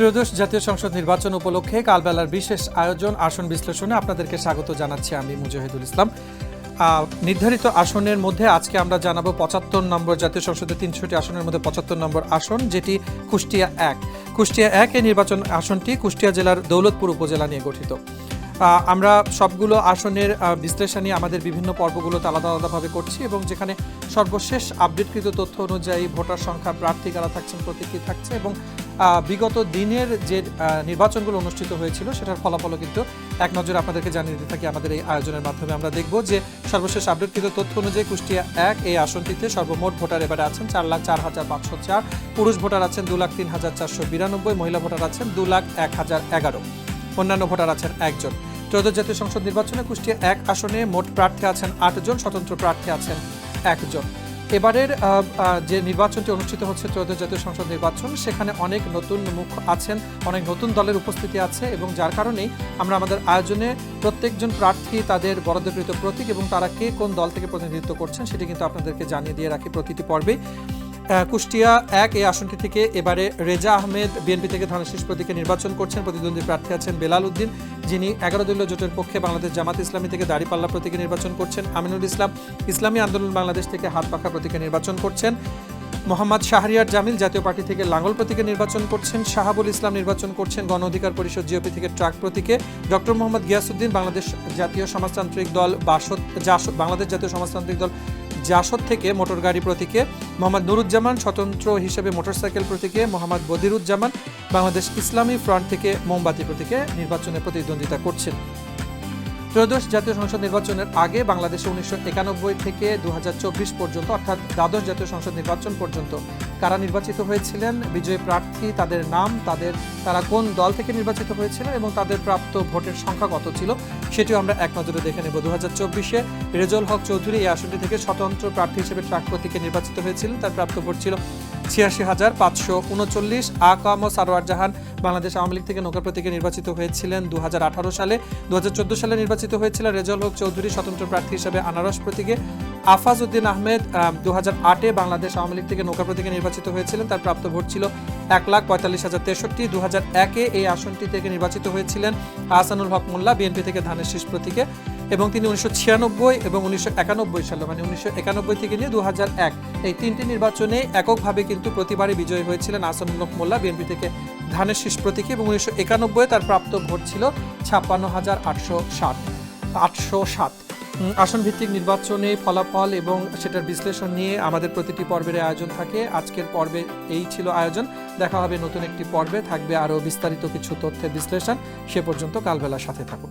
ত্রয়োদশ জাতীয় সংসদ নির্বাচন উপলক্ষে কালবেলার বিশেষ আয়োজন আসন বিশ্লেষণে আপনাদেরকে স্বাগত জানাচ্ছি আমি মুজাহিদুল ইসলাম। নির্ধারিত আসনের মধ্যে আজকে আমরা জানাবো ৭৫ নম্বর জাতীয় সংসদের ৩০০টি আসনের মধ্যে ৭৫ নম্বর আসন, যেটি কুষ্টিয়া ১। কুষ্টিয়া ১ এই নির্বাচন আসনটি কুষ্টিয়া জেলার দৌলতপুর উপজেলা নিয়ে গঠিত। আমরা সবগুলো আসনের বিশ্লেষণী আমাদের বিভিন্ন পর্বগুলোতে আলাদা আলাদাভাবে করছি এবং যেখানে সর্বশেষ আপডেটকৃত তথ্য অনুযায়ী ভোটার সংখ্যা, প্রার্থী কারা থাকছেন, প্রতীকী থাকছে এবং বিগত দিনের যে নির্বাচনগুলো অনুষ্ঠিত হয়েছিল সেটার ফলাফলও কিন্তু এক নজরে আপনাদেরকে জানিয়ে দিতে থাকি আমাদের এই আয়োজনের মাধ্যমে। আমরা দেখব যে সর্বশেষ আপডেটকৃত তথ্য অনুযায়ী কুষ্টিয়া ১ এই আসনটিতে সর্বমোট ভোটার এবারে আছেন ৪,০৪,৫০৪, পুরুষ ভোটার আছেন ২,০৩,৪৯২, মহিলা ভোটার আছেন ২,০১,০১১, অন্যান্য ভোটার আছেন একজন। ত্রয়োদশ জাতীয় সংসদ নির্বাচনে কুষ্টিয়া ১ আসনে মোট প্রার্থী আছেন ৮ জন, স্বতন্ত্র প্রার্থী আছেন একজন। এবারের যে নির্বাচনটি অনুষ্ঠিত হচ্ছে ত্রয়োদশ জাতীয় সংসদ নির্বাচন, সেখানে অনেক নতুন মুখ আছেন, অনেক নতুন দলের উপস্থিতি আছে এবং যার কারণেই আমরা আমাদের আয়োজনে প্রত্যেকজন প্রার্থী, তাদের বরাদ্দকৃত প্রতীক এবং তারা কে কোন দল থেকে প্রতিনিধিত্ব করছেন সেটি কিন্তু আপনাদেরকে জানিয়ে দিয়ে রাখি প্রতিটি পর্বেই। কুষ্টিয়া ১ এই আসনটি থেকে এবারে রেজা আহমেদ বিএনপি থেকে ধানের শীষ প্রতীকে নির্বাচন করছেন। প্রতিদ্বন্দ্বী প্রার্থী আছেন বেলাল উদ্দিন, যিনি ১১ দলীয় জোটের পক্ষে বাংলাদেশ জামাত ইসলামী থেকে দাঁড়িপাল্লা প্রতীকে নির্বাচন করছেন। আমিনুল ইসলাম ইসলামী আন্দোলন বাংলাদেশ থেকে হাত পাখা প্রতীকে নির্বাচন করছেন। মোহাম্মদ শাহরিয়ার জামিল জাতীয় পার্টি থেকে লাঙ্গল প্রতীকে নির্বাচন করছেন। শাহাবুল ইসলাম নির্বাচন করছেন গণ অধিকার পরিষদ জিওপি থেকে ট্রাক প্রতীকে। ডক্টর মোহাম্মদ গিয়াসউদ্দিন বাংলাদেশ জাতীয় সমাজতান্ত্রিক দল বাংলাদেশ জাতীয় সমাজতান্ত্রিক দল জাসদ থেকে মোটর গাড়ি প্রতীকে। মোহাম্মদ নুরুজ্জামান স্বতন্ত্র হিসেবে মোটরসাইকেল প্রতীকে। মোহাম্মদ বদিরুজ্জামান বাংলাদেশ ইসলামী ফ্রন্ট থেকে মোমবাতি প্রতীকে নির্বাচনে প্রতিদ্বন্দ্বিতা করছেন। ত্রয়োদশ জাতীয় সংসদ নির্বাচনের আগে বাংলাদেশে ১৯৯১ থেকে ২০২৪ পর্যন্ত, অর্থাৎ দ্বাদশ জাতীয় সংসদ নির্বাচন পর্যন্ত কারা নির্বাচিত হয়েছিলেন, বিজয়ী প্রার্থী, তাদের নাম, তারা কোন দল থেকে নির্বাচিত হয়েছিলেন এবং তাদের প্রাপ্ত ভোটের সংখ্যা কত ছিল সেটিও আমরা এক নজরে দেখে নেব। ২০২৪-এ রেজল হক চৌধুরী এই আসনটি থেকে স্বতন্ত্র প্রার্থী হিসেবে ট্রাক প্রতীকে নির্বাচিত হয়েছিলেন। তার প্রাপ্ত ভোট ছিল ৮৬,৫৩৯। আকাম সারোয়ার জাহান বাংলাদেশ আওয়ামী লীগ থেকে নৌকা প্রতীকে নির্বাচিত হয়েছিলেন ২০১৮ সালে। ২০১৪ সালে নির্বাচিত হয়েছিলেন রেজল হক চৌধুরী স্বতন্ত্র প্রার্থী হিসেবে আনারস প্রতীকে। আফাজ উদ্দিন আহমেদ ২০০৮-এ বাংলাদেশ আওয়ামী লীগ থেকে নৌকা প্রতীকে নির্বাচিত হয়েছিলেন। তার প্রাপ্ত ভোট ছিল ১,৪৫,০৬৩। ২০০১-এ এই আসনটি থেকে নির্বাচিত হয়েছিলেন আহসানুল হক মোল্লা বিএনপি থেকে ধানের শীষ প্রতীকে এবং তিনি ১৯৯৬ এবং ১৯৯১ সালে, মানে ১৯৯১ থেকে নিয়ে ২০০১ এই তিনটি নির্বাচনে এককভাবে কিন্তু প্রতিবারই বিজয়ী হয়েছিলেন আহসানুল হক মোল্লা বিএনপি থেকে ধানের শীষ প্রতীকে এবং ১৯৯১-এ তার প্রাপ্ত ভোট ছিল ৫৬,৮০৭। আসন ভিত্তিক নির্বাচনে ফলাফল এবং সেটার বিশ্লেষণ নিয়ে আমাদের প্রতিটি পর্বের আয়োজন থাকে। আজকের পর্বে এই ছিল আয়োজন। দেখা হবে নতুন একটি পর্বে, থাকবে আরও বিস্তারিত কিছু তথ্যের বিশ্লেষণ। সে পর্যন্ত কালবেলার সাথে থাকুন।